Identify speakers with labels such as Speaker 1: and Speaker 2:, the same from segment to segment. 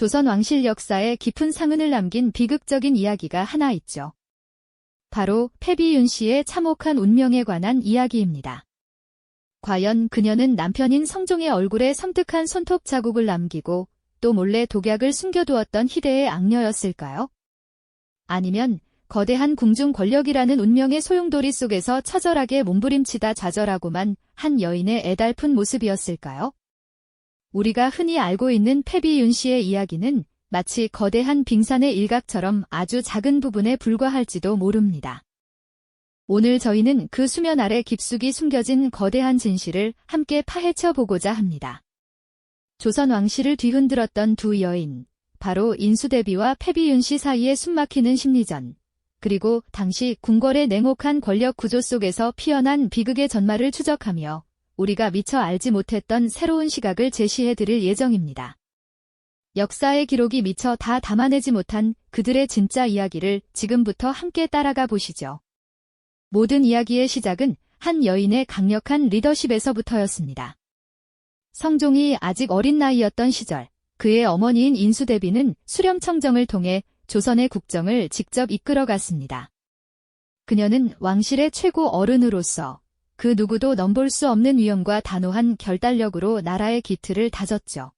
Speaker 1: 조선 왕실 역사에 깊은 상흔을 남긴 비극적인 이야기가 하나 있죠. 바로 패비 윤씨의 참혹한 운명에 관한 이야기입니다. 과연 그녀는 남편인 성종의 얼굴에 섬뜩한 손톱 자국을 남기고 또 몰래 독약을 숨겨두었던 희대의 악녀였을까요? 아니면 거대한 궁중 권력이라는 운명의 소용돌이 속에서 처절하게 몸부림치다 좌절하고만 한 여인의 애달픈 모습이었을까요? 우리가 흔히 알고 있는 패비 윤씨의 이야기는 마치 거대한 빙산의 일각처럼 아주 작은 부분에 불과할지도 모릅니다. 오늘 저희는 그 수면 아래 깊숙이 숨겨진 거대한 진실을 함께 파헤쳐 보고자 합니다. 조선 왕실을 뒤흔들었던 두 여인, 바로 인수대비와 패비 윤씨 사이의 숨막히는 심리전, 그리고 당시 궁궐의 냉혹한 권력 구조 속에서 피어난 비극의 전말을 추적하며 우리가 미처 알지 못했던 새로운 시각을 제시해드릴 예정입니다. 역사의 기록이 미처 다 담아내지 못한 그들의 진짜 이야기를 지금부터 함께 따라가 보시죠. 모든 이야기의 시작은 한 여인의 강력한 리더십에서부터였습니다. 성종이 아직 어린 나이였던 시절, 그의 어머니인 인수대비는 수렴청정을 통해 조선의 국정을 직접 이끌어갔습니다. 그녀는 왕실의 최고 어른으로서 그 누구도 넘볼 수 없는 위엄과 단호한 결단력으로 나라의 기틀을 다졌죠.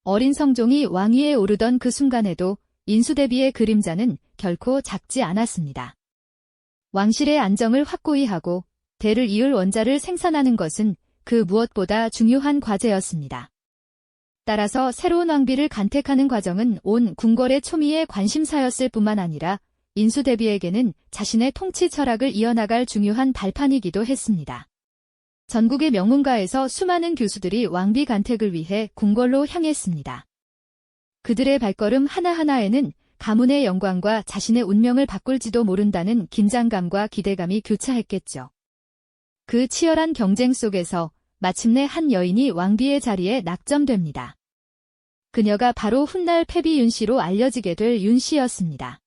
Speaker 1: 어린 성종이 왕위에 오르던 그 순간에도 인수대비의 그림자는 결코 작지 않았습니다. 왕실의 안정을 확고히 하고 대를 이을 원자를 생산하는 것은 그 무엇보다 중요한 과제였습니다. 따라서 새로운 왕비를 간택하는 과정은 온 궁궐의 초미의 관심사였을 뿐만 아니라 인수대비에게는 자신의 통치 철학을 이어나갈 중요한 발판이기도 했습니다. 전국의 명문가에서 수많은 교수들이 왕비 간택을 위해 궁궐로 향했습니다. 그들의 발걸음 하나하나에는 가문의 영광과 자신의 운명을 바꿀지도 모른다는 긴장감과 기대감이 교차했겠죠. 그 치열한 경쟁 속에서 마침내 한 여인이 왕비의 자리에 낙점됩니다. 그녀가 바로 훗날 패비 윤씨로 알려지게 될 윤씨였습니다.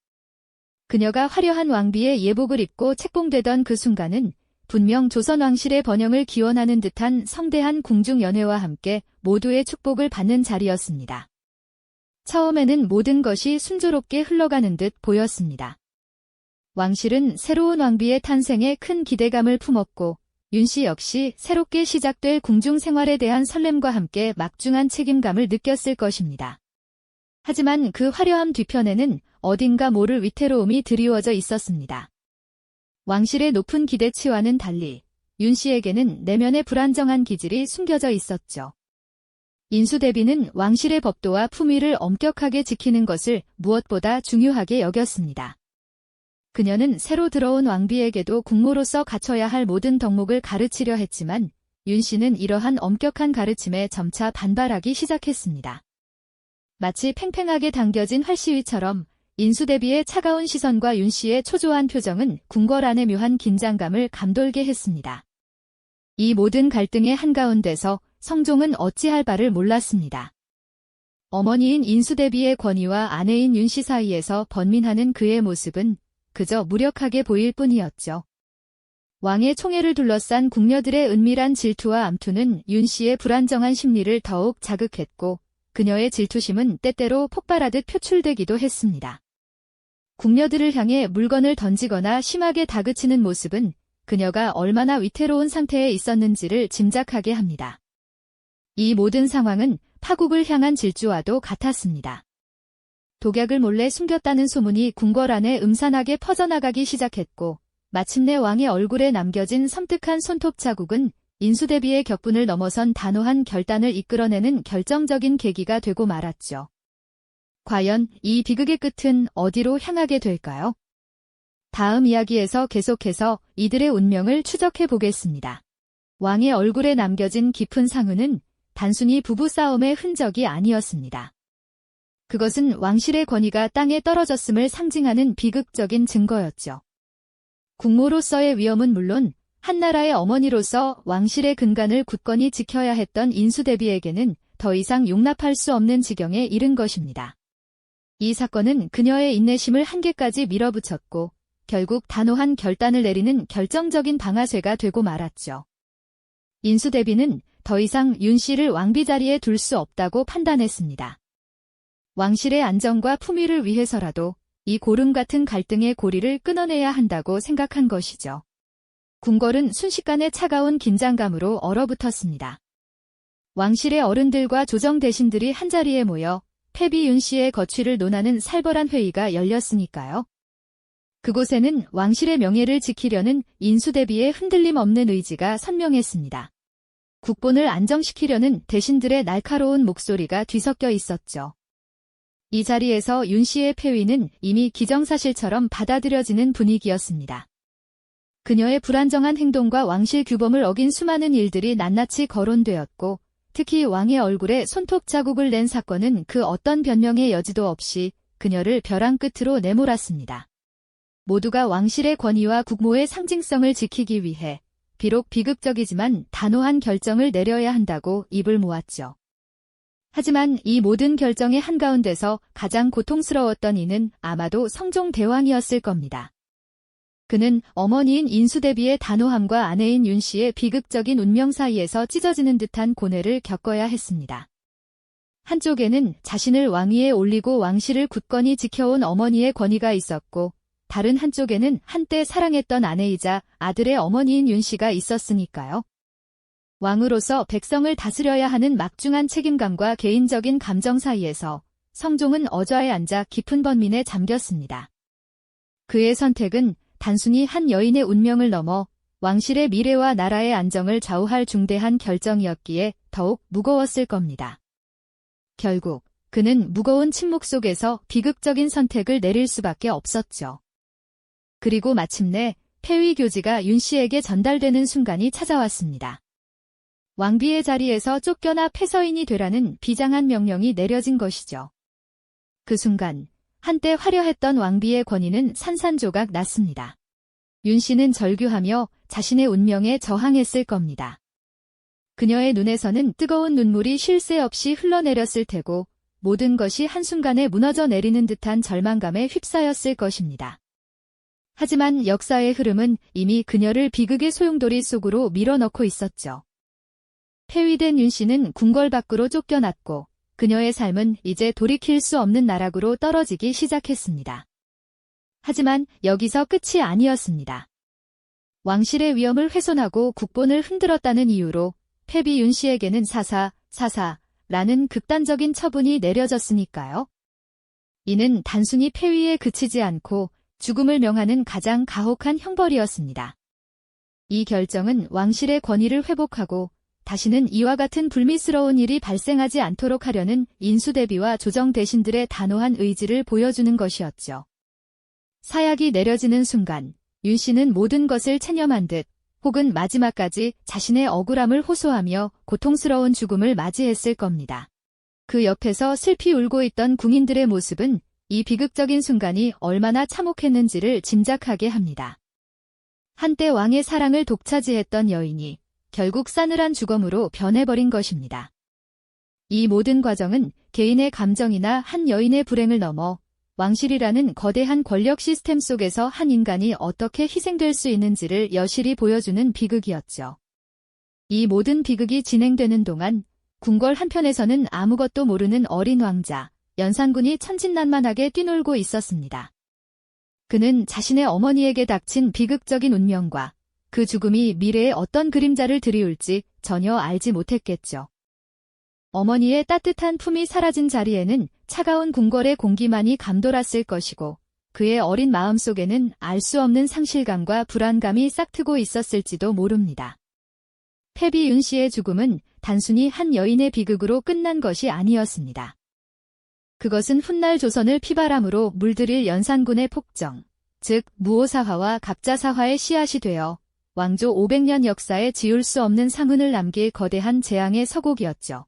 Speaker 1: 그녀가 화려한 왕비의 예복을 입고 책봉되던 그 순간은 분명 조선 왕실의 번영을 기원하는 듯한 성대한 궁중연회와 함께 모두의 축복을 받는 자리였습니다. 처음에는 모든 것이 순조롭게 흘러가는 듯 보였습니다. 왕실은 새로운 왕비의 탄생에 큰 기대감을 품었고 윤씨 역시 새롭게 시작될 궁중 생활에 대한 설렘과 함께 막중한 책임감을 느꼈을 것입니다. 하지만 그 화려함 뒤편에는 어딘가 모를 위태로움이 드리워져 있었습니다. 왕실의 높은 기대치와는 달리 윤씨에게는 내면의 불안정한 기질이 숨겨져 있었죠. 인수대비는 왕실의 법도와 품위를 엄격하게 지키는 것을 무엇보다 중요하게 여겼습니다. 그녀는 새로 들어온 왕비에게도 국모로서 갖춰야 할 모든 덕목을 가르치려 했지만 윤씨는 이러한 엄격한 가르침에 점차 반발하기 시작했습니다. 마치 팽팽하게 당겨진 활시위처럼 인수대비의 차가운 시선과 윤씨의 초조한 표정은 궁궐 안의 묘한 긴장감을 감돌게 했습니다. 이 모든 갈등의 한가운데서 성종은 어찌할 바를 몰랐습니다. 어머니인 인수대비의 권위와 아내인 윤씨 사이에서 번민하는 그의 모습은 그저 무력하게 보일 뿐이었죠. 왕의 총애를 둘러싼 궁녀들의 은밀한 질투와 암투는 윤씨의 불안정한 심리를 더욱 자극했고 그녀의 질투심은 때때로 폭발하듯 표출되기도 했습니다. 궁녀들을 향해 물건을 던지거나 심하게 다그치는 모습은 그녀가 얼마나 위태로운 상태에 있었는지를 짐작하게 합니다. 이 모든 상황은 파국을 향한 질주와도 같았습니다. 독약을 몰래 숨겼다는 소문이 궁궐 안에 음산하게 퍼져나가기 시작했고 마침내 왕의 얼굴에 남겨진 섬뜩한 손톱 자국은 인수대비의 격분을 넘어선 단호한 결단을 이끌어내는 결정적인 계기가 되고 말았죠. 과연 이 비극의 끝은 어디로 향하게 될까요? 다음 이야기에서 계속해서 이들의 운명을 추적해 보겠습니다. 왕의 얼굴에 남겨진 깊은 상흔은 단순히 부부싸움의 흔적이 아니었습니다. 그것은 왕실의 권위가 땅에 떨어졌음을 상징하는 비극적인 증거였죠. 국모로서의 위엄은 물론 한나라의 어머니로서 왕실의 근간을 굳건히 지켜야 했던 인수대비에게는 더 이상 용납할 수 없는 지경에 이른 것입니다. 이 사건은 그녀의 인내심을 한계까지 밀어붙였고 결국 단호한 결단을 내리는 결정적인 방아쇠가 되고 말았죠. 인수대비는 더 이상 윤씨를 왕비 자리에 둘 수 없다고 판단했습니다. 왕실의 안정과 품위를 위해서라도 이 고름 같은 갈등의 고리를 끊어내야 한다고 생각한 것이죠. 궁궐은 순식간에 차가운 긴장감으로 얼어붙었습니다. 왕실의 어른들과 조정 대신들이 한자리에 모여 패비 윤 씨의 거취를 논하는 살벌한 회의가 열렸으니까요. 그곳에는 왕실의 명예를 지키려는 인수대비의 흔들림 없는 의지가 선명했습니다. 국본을 안정시키려는 대신들의 날카로운 목소리가 뒤섞여 있었죠. 이 자리에서 윤 씨의 폐위는 이미 기정사실처럼 받아들여지는 분위기였습니다. 그녀의 불안정한 행동과 왕실 규범을 어긴 수많은 일들이 낱낱이 거론되었고, 특히 왕의 얼굴에 손톱 자국을 낸 사건은 그 어떤 변명의 여지도 없이 그녀를 벼랑 끝으로 내몰았습니다. 모두가 왕실의 권위와 국모의 상징성을 지키기 위해 비록 비극적이지만 단호한 결정을 내려야 한다고 입을 모았죠. 하지만 이 모든 결정의 한가운데서 가장 고통스러웠던 이는 아마도 성종대왕이었을 겁니다. 그는 어머니인 인수대비의 단호함과 아내인 윤 씨의 비극적인 운명 사이에서 찢어지는 듯한 고뇌를 겪어야 했습니다. 한쪽에는 자신을 왕위에 올리고 왕실을 굳건히 지켜온 어머니의 권위가 있었고, 다른 한쪽에는 한때 사랑했던 아내이자 아들의 어머니인 윤 씨가 있었으니까요. 왕으로서 백성을 다스려야 하는 막중한 책임감과 개인적인 감정 사이에서 성종은 어좌에 앉아 깊은 번민에 잠겼습니다. 그의 선택은 단순히 한 여인의 운명을 넘어 왕실의 미래와 나라의 안정을 좌우할 중대한 결정이었기에 더욱 무거웠을 겁니다. 결국 그는 무거운 침묵 속에서 비극적인 선택을 내릴 수밖에 없었죠. 그리고 마침내 폐위 교지가 윤 씨에게 전달되는 순간이 찾아왔습니다. 왕비의 자리에서 쫓겨나 폐서인이 되라는 비장한 명령이 내려진 것이죠. 그 순간 한때 화려했던 왕비의 권위는 산산조각 났습니다. 윤 씨는 절규하며 자신의 운명에 저항했을 겁니다. 그녀의 눈에서는 뜨거운 눈물이 쉴 새 없이 흘러내렸을 테고 모든 것이 한순간에 무너져 내리는 듯한 절망감에 휩싸였을 것입니다. 하지만 역사의 흐름은 이미 그녀를 비극의 소용돌이 속으로 밀어넣고 있었죠. 폐위된 윤 씨는 궁궐 밖으로 쫓겨났고 그녀의 삶은 이제 돌이킬 수 없는 나락으로 떨어지기 시작했습니다. 하지만 여기서 끝이 아니었습니다. 왕실의 위엄을 훼손하고 국본을 흔들었다는 이유로 패비 윤 씨에게는 사사라는 극단적인 처분이 내려졌으니까요. 이는 단순히 폐위에 그치지 않고 죽음을 명하는 가장 가혹한 형벌이었습니다. 이 결정은 왕실의 권위를 회복하고 다시는 이와 같은 불미스러운 일이 발생하지 않도록 하려는 인수대비와 조정 대신들의 단호한 의지를 보여주는 것이었죠. 사약이 내려지는 순간 윤 씨는 모든 것을 체념한 듯 혹은 마지막까지 자신의 억울함을 호소하며 고통스러운 죽음을 맞이했을 겁니다. 그 옆에서 슬피 울고 있던 궁인들의 모습은 이 비극적인 순간이 얼마나 참혹했는지를 짐작하게 합니다. 한때 왕의 사랑을 독차지했던 여인이 결국 싸늘한 죽음으로 변해버린 것입니다. 이 모든 과정은 개인의 감정이나 한 여인의 불행을 넘어 왕실이라는 거대한 권력 시스템 속에서 한 인간이 어떻게 희생될 수 있는지를 여실히 보여주는 비극이었죠. 이 모든 비극이 진행되는 동안 궁궐 한편에서는 아무것도 모르는 어린 왕자, 연산군이 천진난만하게 뛰놀고 있었습니다. 그는 자신의 어머니에게 닥친 비극적인 운명과 그 죽음이 미래에 어떤 그림자를 드리울지 전혀 알지 못했겠죠. 어머니의 따뜻한 품이 사라진 자리에는 차가운 궁궐의 공기만이 감돌았을 것이고 그의 어린 마음속에는 알 수 없는 상실감과 불안감이 싹트고 있었을지도 모릅니다. 패비 윤 씨의 죽음은 단순히 한 여인의 비극으로 끝난 것이 아니었습니다. 그것은 훗날 조선을 피바람으로 물들일 연산군의 폭정, 즉 무오사화와 갑자사화의 씨앗이 되어 왕조 500년 역사에 지울 수 없는 상흔을 남길 거대한 재앙의 서곡이었죠.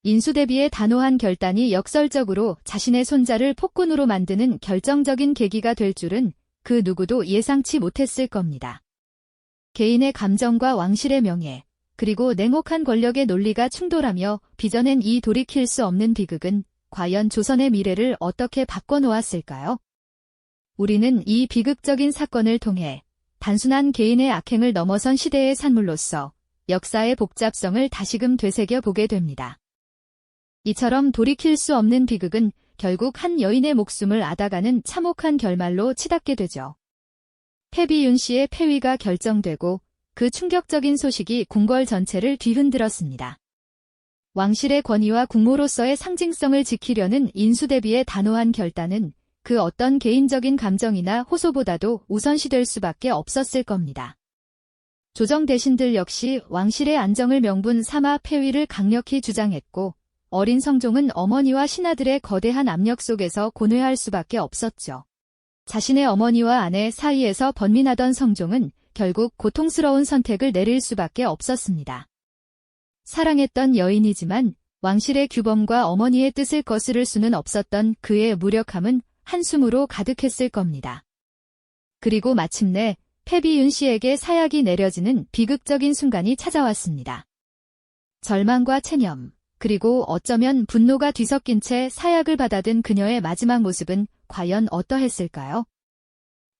Speaker 1: 인수대비의 단호한 결단이 역설적으로 자신의 손자를 폭군으로 만드는 결정적인 계기가 될 줄은 그 누구도 예상치 못했을 겁니다. 개인의 감정과 왕실의 명예, 그리고 냉혹한 권력의 논리가 충돌하며 빚어낸 이 돌이킬 수 없는 비극은 과연 조선의 미래를 어떻게 바꿔놓았을까요? 우리는 이 비극적인 사건을 통해 단순한 개인의 악행을 넘어선 시대의 산물로서 역사의 복잡성을 다시금 되새겨 보게 됩니다. 이처럼 돌이킬 수 없는 비극은 결국 한 여인의 목숨을 앗아가는 참혹한 결말로 치닫게 되죠. 패비윤 씨의 폐위가 결정되고 그 충격적인 소식이 궁궐 전체를 뒤흔들었습니다. 왕실의 권위와 국모로서의 상징성을 지키려는 인수대비의 단호한 결단은 그 어떤 개인적인 감정이나 호소보다도 우선시될 수밖에 없었을 겁니다. 조정 대신들 역시 왕실의 안정을 명분 삼아 폐위를 강력히 주장했고 어린 성종은 어머니와 신하들의 거대한 압력 속에서 고뇌할 수밖에 없었죠. 자신의 어머니와 아내 사이에서 번민하던 성종은 결국 고통스러운 선택을 내릴 수밖에 없었습니다. 사랑했던 여인이지만 왕실의 규범과 어머니의 뜻을 거스를 수는 없었던 그의 무력함은 한숨으로 가득했을 겁니다. 그리고 마침내 패비윤 씨에게 사약이 내려지는 비극적인 순간이 찾아왔습니다. 절망과 체념, 그리고 어쩌면 분노가 뒤섞인 채 사약을 받아든 그녀의 마지막 모습은 과연 어떠했을까요?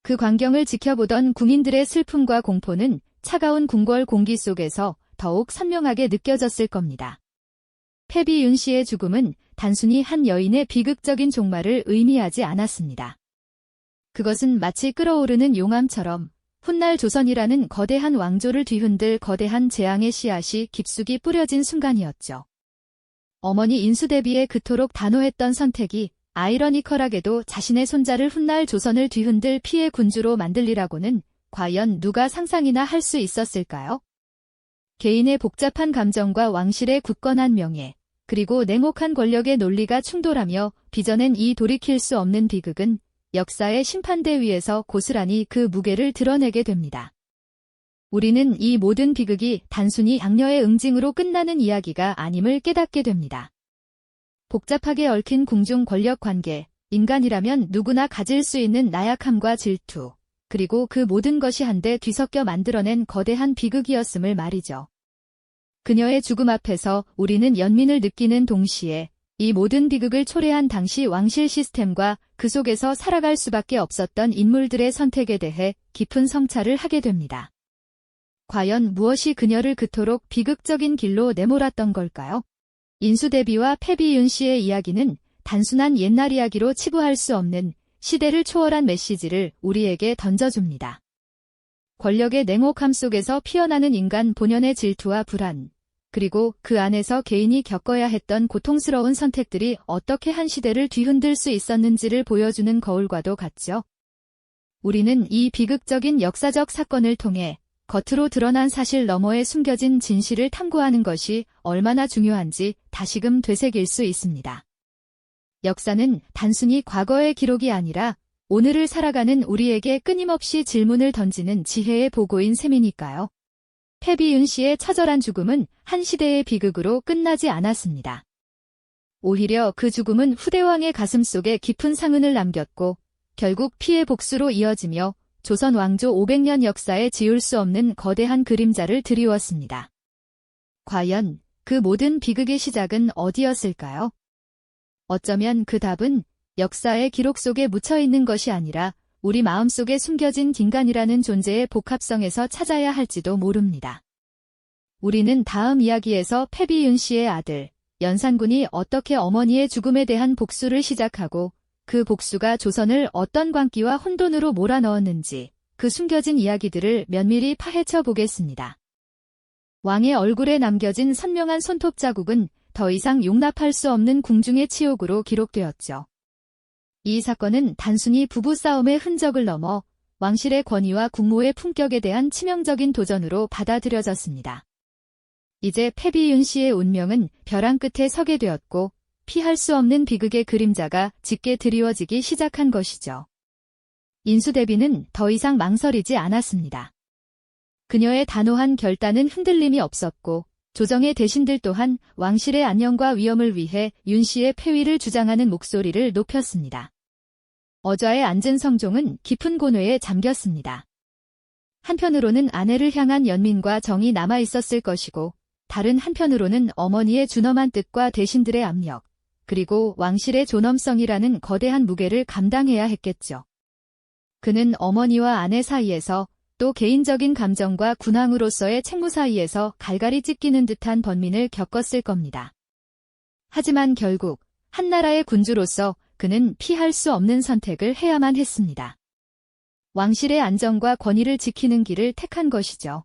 Speaker 1: 그 광경을 지켜보던 국민들의 슬픔과 공포는 차가운 궁궐 공기 속에서 더욱 선명하게 느껴졌을 겁니다. 패비윤 씨의 죽음은 단순히 한 여인의 비극적인 종말을 의미하지 않았습니다. 그것은 마치 끓어오르는 용암처럼 훗날 조선이라는 거대한 왕조를 뒤흔들 거대한 재앙의 씨앗이 깊숙이 뿌려진 순간이었죠. 어머니 인수대비의 그토록 단호했던 선택이 아이러니컬하게도 자신의 손자를 훗날 조선을 뒤흔들 피해 군주로 만들리라고는 과연 누가 상상이나 할 수 있었을까요? 개인의 복잡한 감정과 왕실의 굳건한 명예, 그리고 냉혹한 권력의 논리가 충돌하며 빚어낸 이 돌이킬 수 없는 비극은 역사의 심판대 위에서 고스란히 그 무게를 드러내게 됩니다. 우리는 이 모든 비극이 단순히 악녀의 응징으로 끝나는 이야기가 아님을 깨닫게 됩니다. 복잡하게 얽힌 궁중 권력 관계, 인간이라면 누구나 가질 수 있는 나약함과 질투, 그리고 그 모든 것이 한데 뒤섞여 만들어낸 거대한 비극이었음을 말이죠. 그녀의 죽음 앞에서 우리는 연민을 느끼는 동시에 이 모든 비극을 초래한 당시 왕실 시스템과 그 속에서 살아갈 수밖에 없었던 인물들의 선택에 대해 깊은 성찰을 하게 됩니다. 과연 무엇이 그녀를 그토록 비극적인 길로 내몰았던 걸까요? 인수대비와 패비윤 씨의 이야기는 단순한 옛날 이야기로 치부할 수 없는 시대를 초월한 메시지를 우리에게 던져줍니다. 권력의 냉혹함 속에서 피어나는 인간 본연의 질투와 불안, 그리고 그 안에서 개인이 겪어야 했던 고통스러운 선택들이 어떻게 한 시대를 뒤흔들 수 있었는지를 보여주는 거울과도 같죠. 우리는 이 비극적인 역사적 사건을 통해 겉으로 드러난 사실 너머에 숨겨진 진실을 탐구하는 것이 얼마나 중요한지 다시금 되새길 수 있습니다. 역사는 단순히 과거의 기록이 아니라 오늘을 살아가는 우리에게 끊임없이 질문을 던지는 지혜의 보고인 셈이니까요. 패비윤 씨의 처절한 죽음은 한 시대의 비극으로 끝나지 않았습니다. 오히려 그 죽음은 후대왕의 가슴속에 깊은 상흔을 남겼고 결국 피해 복수로 이어지며 조선 왕조 500년 역사에 지울 수 없는 거대한 그림자를 드리웠습니다. 과연 그 모든 비극의 시작은 어디였을까요? 어쩌면 그 답은 역사의 기록 속에 묻혀있는 것이 아니라 우리 마음속에 숨겨진 인간이라는 존재의 복합성에서 찾아야 할지도 모릅니다. 우리는 다음 이야기에서 패비윤 씨의 아들, 연산군이 어떻게 어머니의 죽음에 대한 복수를 시작하고 그 복수가 조선을 어떤 광기와 혼돈으로 몰아넣었는지 그 숨겨진 이야기들을 면밀히 파헤쳐 보겠습니다. 왕의 얼굴에 남겨진 선명한 손톱 자국은 더 이상 용납할 수 없는 궁중의 치욕으로 기록되었죠. 이 사건은 단순히 부부싸움의 흔적을 넘어 왕실의 권위와 국모의 품격에 대한 치명적인 도전으로 받아들여졌습니다. 이제 패비윤 씨의 운명은 벼랑 끝에 서게 되었고 피할 수 없는 비극의 그림자가 짙게 드리워지기 시작한 것이죠. 인수대비는 더 이상 망설이지 않았습니다. 그녀의 단호한 결단은 흔들림이 없었고 조정의 대신들 또한 왕실의 안녕과 위엄을 위해 윤 씨의 폐위를 주장하는 목소리를 높였습니다. 어좌에 앉은 성종은 깊은 고뇌에 잠겼습니다. 한편으로는 아내를 향한 연민과 정이 남아있었을 것이고 다른 한편으로는 어머니의 준엄한 뜻과 대신들의 압력, 그리고 왕실의 존엄성이라는 거대한 무게를 감당해야 했겠죠. 그는 어머니와 아내 사이에서 또 개인적인 감정과 군왕으로서의 책무 사이에서 갈갈이 찢기는 듯한 번민을 겪었을 겁니다. 하지만 결국 한나라의 군주로서 그는 피할 수 없는 선택을 해야만 했습니다. 왕실의 안정과 권위를 지키는 길을 택한 것이죠.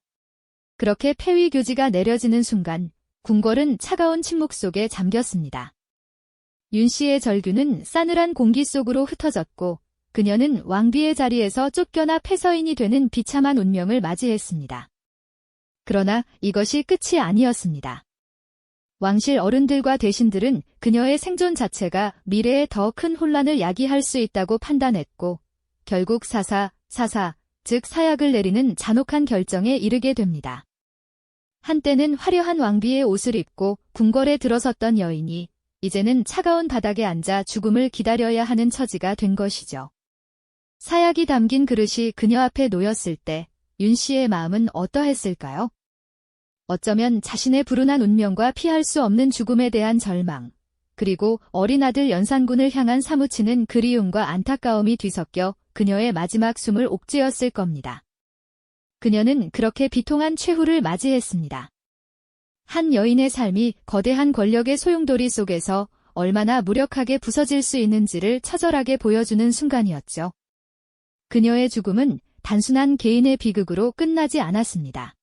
Speaker 1: 그렇게 폐위교지가 내려지는 순간 궁궐은 차가운 침묵 속에 잠겼습니다. 윤씨의 절규는 싸늘한 공기 속으로 흩어졌고 그녀는 왕비의 자리에서 쫓겨나 폐서인이 되는 비참한 운명을 맞이했습니다. 그러나 이것이 끝이 아니었습니다. 왕실 어른들과 대신들은 그녀의 생존 자체가 미래에 더 큰 혼란을 야기할 수 있다고 판단했고 결국 사사, 즉 사약을 내리는 잔혹한 결정에 이르게 됩니다. 한때는 화려한 왕비의 옷을 입고 궁궐에 들어섰던 여인이 이제는 차가운 바닥에 앉아 죽음을 기다려야 하는 처지가 된 것이죠. 사약이 담긴 그릇이 그녀 앞에 놓였을 때 윤씨의 마음은 어떠했을까요? 어쩌면 자신의 불운한 운명과 피할 수 없는 죽음에 대한 절망, 그리고 어린 아들 연산군을 향한 사무치는 그리움과 안타까움이 뒤섞여 그녀의 마지막 숨을 옥죄었을 겁니다. 그녀는 그렇게 비통한 최후를 맞이했습니다. 한 여인의 삶이 거대한 권력의 소용돌이 속에서 얼마나 무력하게 부서질 수 있는지를 처절하게 보여주는 순간이었죠. 그녀의 죽음은 단순한 개인의 비극으로 끝나지 않았습니다.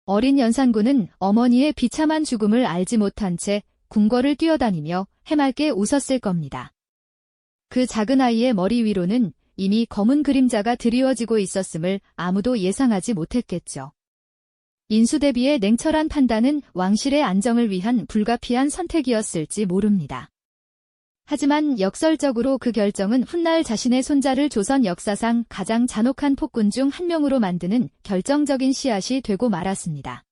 Speaker 1: 어린 연산군은 어머니의 비참한 죽음을 알지 못한 채 궁궐을 뛰어다니며 해맑게 웃었을 겁니다. 그 작은 아이의 머리 위로는 이미 검은 그림자가 드리워지고 있었음을 아무도 예상하지 못했겠죠. 인수대비의 냉철한 판단은 왕실의 안정을 위한 불가피한 선택이었을지 모릅니다. 하지만 역설적으로 그 결정은 훗날 자신의 손자를 조선 역사상 가장 잔혹한 폭군 중 한 명으로 만드는 결정적인 씨앗이 되고 말았습니다.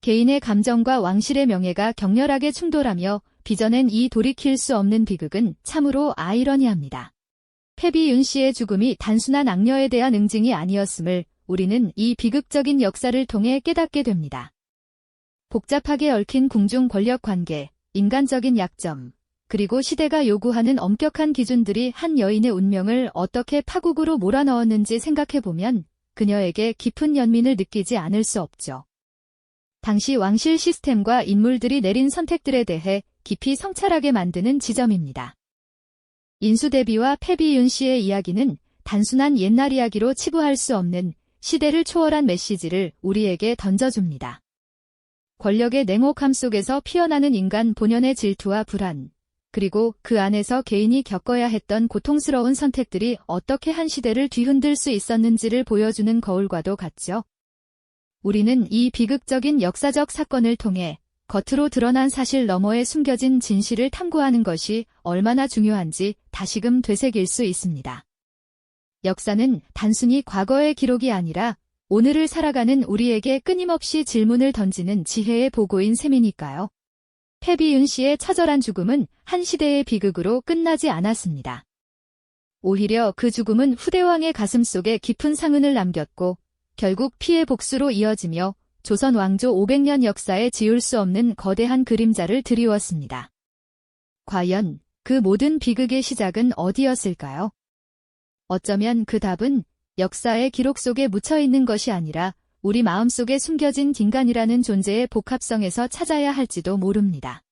Speaker 1: 개인의 감정과 왕실의 명예가 격렬하게 충돌하며 빚어낸 이 돌이킬 수 없는 비극은 참으로 아이러니합니다. 패비 윤씨의 죽음이 단순한 악녀에 대한 응징이 아니었음을 우리는 이 비극적인 역사를 통해 깨닫게 됩니다. 복잡하게 얽힌 궁중 권력 관계, 인간적인 약점, 그리고 시대가 요구하는 엄격한 기준들이 한 여인의 운명을 어떻게 파국으로 몰아넣었는지 생각해보면 그녀에게 깊은 연민을 느끼지 않을 수 없죠. 당시 왕실 시스템과 인물들이 내린 선택들에 대해 깊이 성찰하게 만드는 지점입니다. 인수대비와 패비 윤씨의 이야기는 단순한 옛날 이야기로 치부할 수 없는 시대를 초월한 메시지를 우리에게 던져줍니다. 권력의 냉혹함 속에서 피어나는 인간 본연의 질투와 불안, 그리고 그 안에서 개인이 겪어야 했던 고통스러운 선택들이 어떻게 한 시대를 뒤흔들 수 있었는지를 보여주는 거울과도 같죠. 우리는 이 비극적인 역사적 사건을 통해 겉으로 드러난 사실 너머에 숨겨진 진실을 탐구하는 것이 얼마나 중요한지 다시금 되새길 수 있습니다. 역사는 단순히 과거의 기록이 아니라 오늘을 살아가는 우리에게 끊임없이 질문을 던지는 지혜의 보고인 셈이니까요. 패비 윤씨의 처절한 죽음은 한 시대의 비극으로 끝나지 않았습니다. 오히려 그 죽음은 후대왕의 가슴속에 깊은 상흔을 남겼고 결국 피해 복수로 이어지며 조선 왕조 500년 역사에 지울 수 없는 거대한 그림자를 드리웠습니다. 과연 그 모든 비극의 시작은 어디였을까요? 어쩌면 그 답은 역사의 기록 속에 묻혀있는 것이 아니라 우리 마음속에 숨겨진 인간이라는 존재의 복합성에서 찾아야 할지도 모릅니다.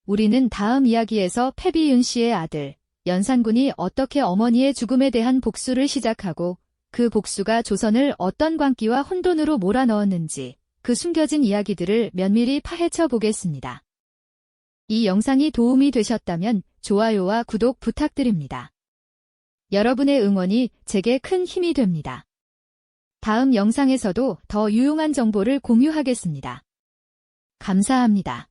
Speaker 1: 우리는 다음 이야기에서 패비 윤씨의 아들, 연산군이 어떻게 어머니의 죽음에 대한 복수를 시작하고 그 복수가 조선을 어떤 광기와 혼돈으로 몰아넣었는지 그 숨겨진 이야기들을 면밀히 파헤쳐 보겠습니다. 이 영상이 도움이 되셨다면 좋아요와 구독 부탁드립니다. 여러분의 응원이 제게 큰 힘이 됩니다. 다음 영상에서도 더 유용한 정보를 공유하겠습니다. 감사합니다.